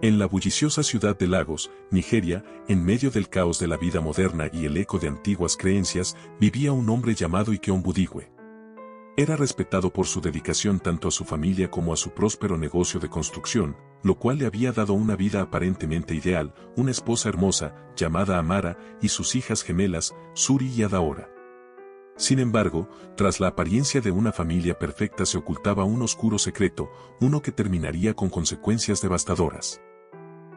En la bulliciosa ciudad de Lagos, Nigeria, en medio del caos de la vida moderna y el eco de antiguas creencias, vivía un hombre llamado Ike Onwudigwe. Era respetado por su dedicación tanto a su familia como a su próspero negocio de construcción, lo cual le había dado una vida aparentemente ideal, una esposa hermosa, llamada Amara, y sus hijas gemelas, Suri y Adaora. Sin embargo, tras la apariencia de una familia perfecta se ocultaba un oscuro secreto, uno que terminaría con consecuencias devastadoras.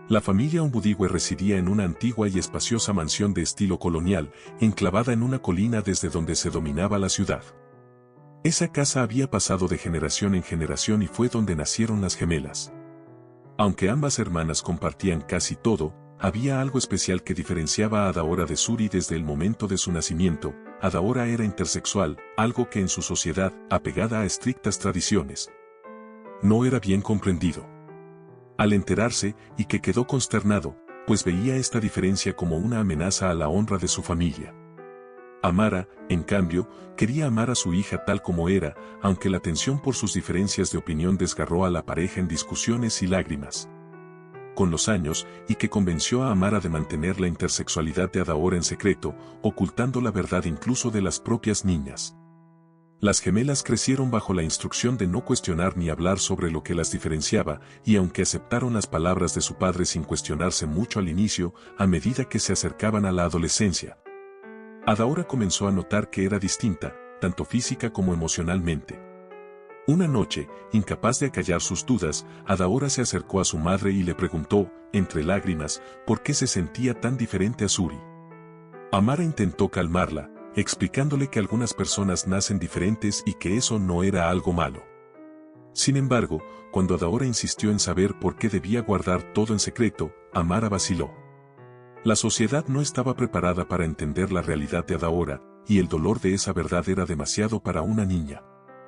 La familia Onwudigwe residía en una antigua y espaciosa mansión de estilo colonial, enclavada en una colina desde donde se dominaba la ciudad. Esa casa había pasado de generación en generación y fue donde nacieron las gemelas. Aunque ambas hermanas compartían casi todo, había algo especial que diferenciaba a Adaora de Suri desde el momento de su nacimiento. Adaora era intersexual, algo que en su sociedad, apegada a estrictas tradiciones, no era bien comprendido. Al enterarse, Ike quedó consternado, pues veía esta diferencia como una amenaza a la honra de su familia. Amara, en cambio, quería amar a su hija tal como era, aunque la tensión por sus diferencias de opinión desgarró a la pareja en discusiones y lágrimas. Con los años, Ike convenció a Amara de mantener la intersexualidad de Adaora en secreto, ocultando la verdad incluso de las propias niñas. Las gemelas crecieron bajo la instrucción de no cuestionar ni hablar sobre lo que las diferenciaba, y aunque aceptaron las palabras de su padre sin cuestionarse mucho al inicio, a medida que se acercaban a la adolescencia, Adaora comenzó a notar que era distinta, tanto física como emocionalmente. Una noche, incapaz de acallar sus dudas, Adaora se acercó a su madre y le preguntó, entre lágrimas, por qué se sentía tan diferente a Suri. Amara intentó calmarla, explicándole que algunas personas nacen diferentes y que eso no era algo malo. Sin embargo, cuando Adaora insistió en saber por qué debía guardar todo en secreto, Amara vaciló. La sociedad no estaba preparada para entender la realidad de Adaora, y el dolor de esa verdad era demasiado para una niña.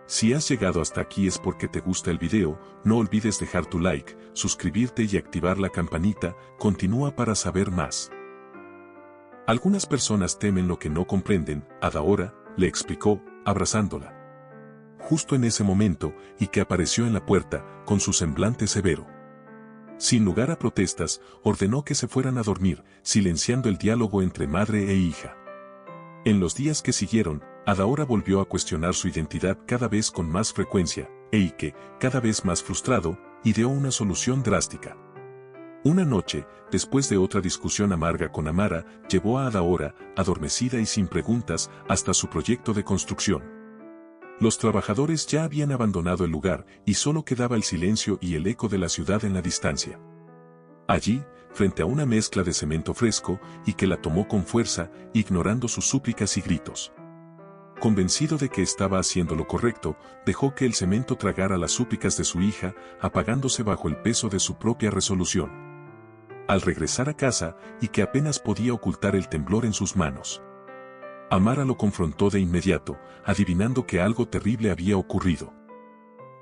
Si has llegado hasta aquí es porque te gusta el video, no olvides dejar tu like, suscribirte y activar la campanita, continúa para saber más. Algunas personas temen lo que no comprenden, Adaora, le explicó, abrazándola. Justo en ese momento, Ike apareció en la puerta, con su semblante severo. Sin lugar a protestas, ordenó que se fueran a dormir, silenciando el diálogo entre madre e hija. En los días que siguieron, Adaora volvió a cuestionar su identidad cada vez con más frecuencia, e Ike, cada vez más frustrado, ideó una solución drástica. Una noche, después de otra discusión amarga con Amara, llevó a Adaora, adormecida y sin preguntas, hasta su proyecto de construcción. Los trabajadores ya habían abandonado el lugar y solo quedaba el silencio y el eco de la ciudad en la distancia. Allí, frente a una mezcla de cemento fresco, Ike la tomó con fuerza, ignorando sus súplicas y gritos. Convencido de que estaba haciendo lo correcto, dejó que el cemento tragara las súplicas de su hija, apagándose bajo el peso de su propia resolución. Al regresar a casa, Ike apenas podía ocultar el temblor en sus manos. Amara lo confrontó de inmediato, adivinando que algo terrible había ocurrido.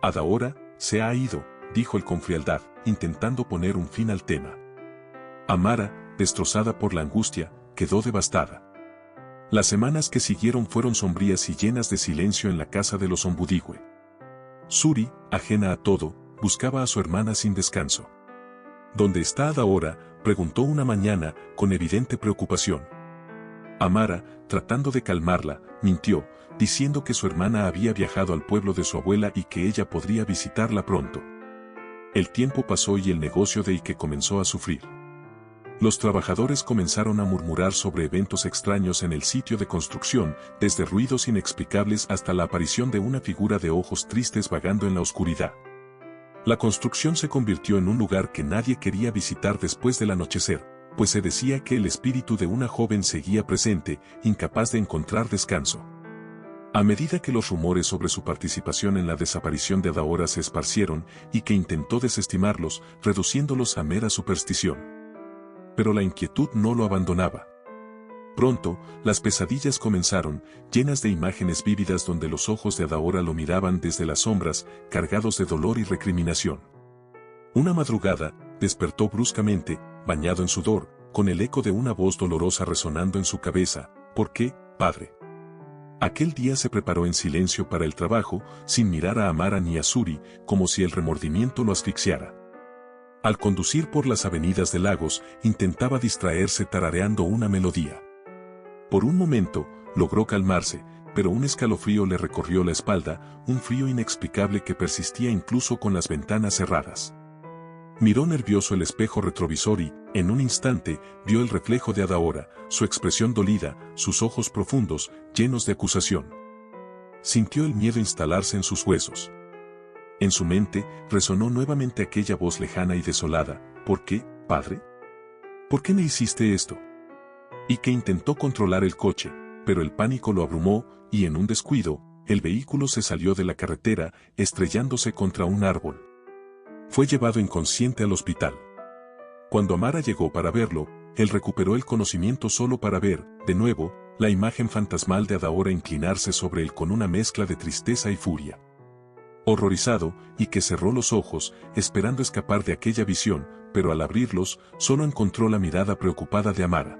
Adaora, se ha ido, dijo él con frialdad, intentando poner un fin al tema. Amara, destrozada por la angustia, quedó devastada. Las semanas que siguieron fueron sombrías y llenas de silencio en la casa de los Onwudigwe. Suri, ajena a todo, buscaba a su hermana sin descanso. ¿Dónde está Adaora?, preguntó una mañana, con evidente preocupación. Amara, tratando de calmarla, mintió, diciendo que su hermana había viajado al pueblo de su abuela y que ella podría visitarla pronto. El tiempo pasó y el negocio de Ike comenzó a sufrir. Los trabajadores comenzaron a murmurar sobre eventos extraños en el sitio de construcción, desde ruidos inexplicables hasta la aparición de una figura de ojos tristes vagando en la oscuridad. La construcción se convirtió en un lugar que nadie quería visitar después del anochecer, pues se decía que el espíritu de una joven seguía presente, incapaz de encontrar descanso. A medida que los rumores sobre su participación en la desaparición de Adaora se esparcieron, y que intentó desestimarlos, reduciéndolos a mera superstición. Pero la inquietud no lo abandonaba. Pronto, las pesadillas comenzaron, llenas de imágenes vívidas donde los ojos de Adaora lo miraban desde las sombras, cargados de dolor y recriminación. Una madrugada, despertó bruscamente, bañado en sudor, con el eco de una voz dolorosa resonando en su cabeza. ¿Por qué, padre? Aquel día se preparó en silencio para el trabajo, sin mirar a Amara ni a Suri, como si el remordimiento lo asfixiara. Al conducir por las avenidas de Lagos, intentaba distraerse tarareando una melodía. Por un momento, logró calmarse, pero un escalofrío le recorrió la espalda, un frío inexplicable que persistía incluso con las ventanas cerradas. Miró nervioso el espejo retrovisor y, en un instante, vio el reflejo de Adaora, su expresión dolida, sus ojos profundos, llenos de acusación. Sintió el miedo instalarse en sus huesos. En su mente, resonó nuevamente aquella voz lejana y desolada. ¿Por qué, padre? ¿Por qué me hiciste esto? Y que intentó controlar el coche, pero el pánico lo abrumó, y en un descuido, el vehículo se salió de la carretera, estrellándose contra un árbol. Fue llevado inconsciente al hospital. Cuando Amara llegó para verlo, él recuperó el conocimiento solo para ver, de nuevo, la imagen fantasmal de Adaora inclinarse sobre él con una mezcla de tristeza y furia. Horrorizado, y que cerró los ojos, esperando escapar de aquella visión, pero al abrirlos, solo encontró la mirada preocupada de Amara.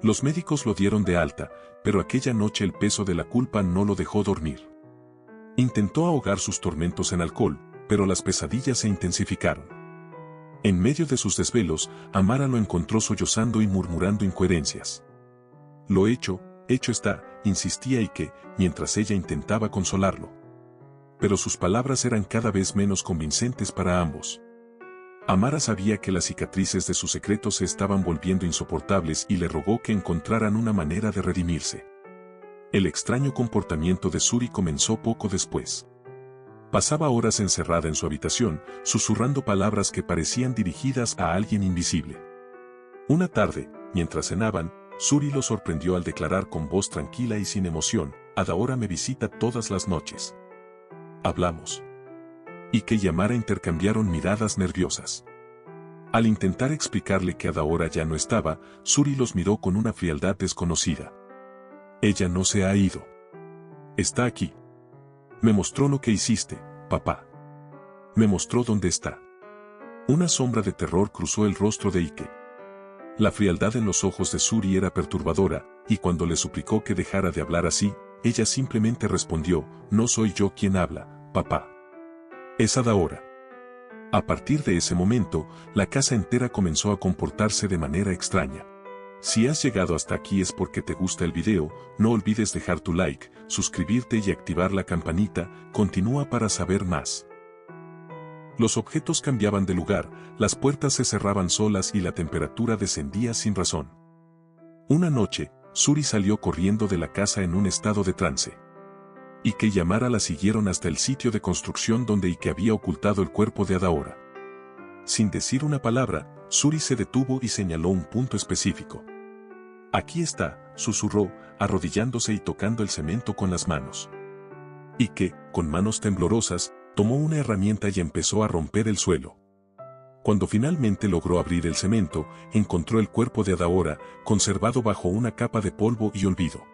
Los médicos lo dieron de alta, pero aquella noche el peso de la culpa no lo dejó dormir. Intentó ahogar sus tormentos en alcohol, pero las pesadillas se intensificaron. En medio de sus desvelos, Amara lo encontró sollozando y murmurando incoherencias. Lo hecho está, insistía y que, mientras ella intentaba consolarlo. Pero sus palabras eran cada vez menos convincentes para ambos. Amara sabía que las cicatrices de sus secretos se estaban volviendo insoportables y le rogó que encontraran una manera de redimirse. El extraño comportamiento de Suri comenzó poco después. Pasaba horas encerrada en su habitación, susurrando palabras que parecían dirigidas a alguien invisible. Una tarde, mientras cenaban, Suri lo sorprendió al declarar con voz tranquila y sin emoción: Adaora me visita todas las noches. Hablamos. Y que y Amara intercambiaron miradas nerviosas. Al intentar explicarle que Adaora ya no estaba, Suri los miró con una frialdad desconocida. Ella no se ha ido. Está aquí. Me mostró lo que hiciste, papá. Me mostró dónde está. Una sombra de terror cruzó el rostro de Ike. La frialdad en los ojos de Suri era perturbadora, y cuando le suplicó que dejara de hablar así, ella simplemente respondió: no soy yo quien habla, papá. Es Adaora. A partir de ese momento, la casa entera comenzó a comportarse de manera extraña. Si has llegado hasta aquí es porque te gusta el video, no olvides dejar tu like, suscribirte y activar la campanita. Continúa para saber más. Los objetos cambiaban de lugar, las puertas se cerraban solas y la temperatura descendía sin razón. Una noche, Suri salió corriendo de la casa en un estado de trance. Ike y Amara la siguieron hasta el sitio de construcción donde Ike había ocultado el cuerpo de Adaora. Sin decir una palabra, Suri se detuvo y señaló un punto específico. Aquí está, susurró, arrodillándose y tocando el cemento con las manos. Ike, con manos temblorosas, tomó una herramienta y empezó a romper el suelo. Cuando finalmente logró abrir el cemento, encontró el cuerpo de Adaora, conservado bajo una capa de polvo y olvido.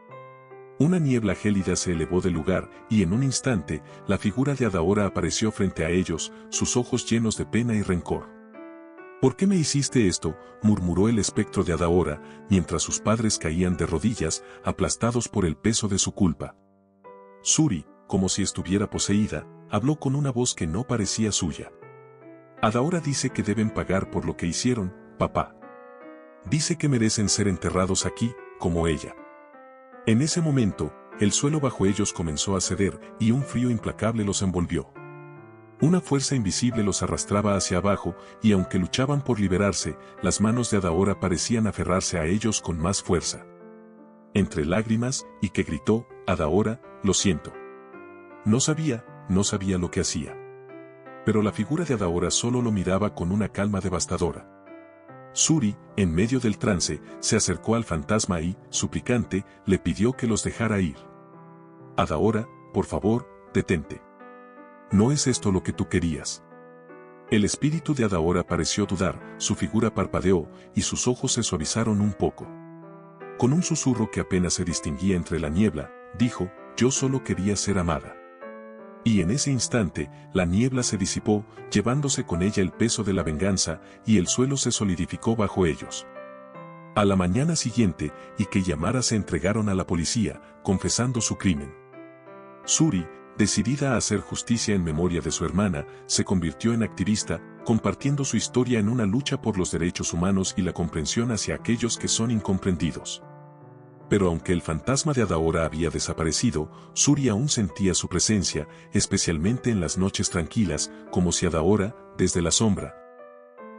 Una niebla gélida se elevó del lugar, y en un instante, la figura de Adaora apareció frente a ellos, sus ojos llenos de pena y rencor. ¿Por qué me hiciste esto?, murmuró el espectro de Adaora, mientras sus padres caían de rodillas, aplastados por el peso de su culpa. Suri, como si estuviera poseída, habló con una voz que no parecía suya. Adaora dice que deben pagar por lo que hicieron, papá. Dice que merecen ser enterrados aquí, como ella. En ese momento, el suelo bajo ellos comenzó a ceder, y un frío implacable los envolvió. Una fuerza invisible los arrastraba hacia abajo, y aunque luchaban por liberarse, las manos de Adaora parecían aferrarse a ellos con más fuerza. Entre lágrimas, Ike gritó: Adaora, lo siento. No sabía lo que hacía. Pero la figura de Adaora solo lo miraba con una calma devastadora. Suri, en medio del trance, se acercó al fantasma y, suplicante, le pidió que los dejara ir. Adaora, por favor, detente. No es esto lo que tú querías. El espíritu de Adaora pareció dudar, su figura parpadeó, y sus ojos se suavizaron un poco. Con un susurro que apenas se distinguía entre la niebla, dijo: yo solo quería ser amada. Y en ese instante, la niebla se disipó, llevándose con ella el peso de la venganza, y el suelo se solidificó bajo ellos. A la mañana siguiente, Ike y Amara se entregaron a la policía, confesando su crimen. Suri, decidida a hacer justicia en memoria de su hermana, se convirtió en activista, compartiendo su historia en una lucha por los derechos humanos y la comprensión hacia aquellos que son incomprendidos. Pero aunque el fantasma de Adaora había desaparecido, Suri aún sentía su presencia, especialmente en las noches tranquilas, como si Adaora, desde la sombra,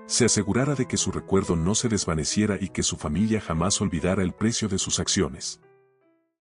se asegurara de que su recuerdo no se desvaneciera y que su familia jamás olvidara el precio de sus acciones.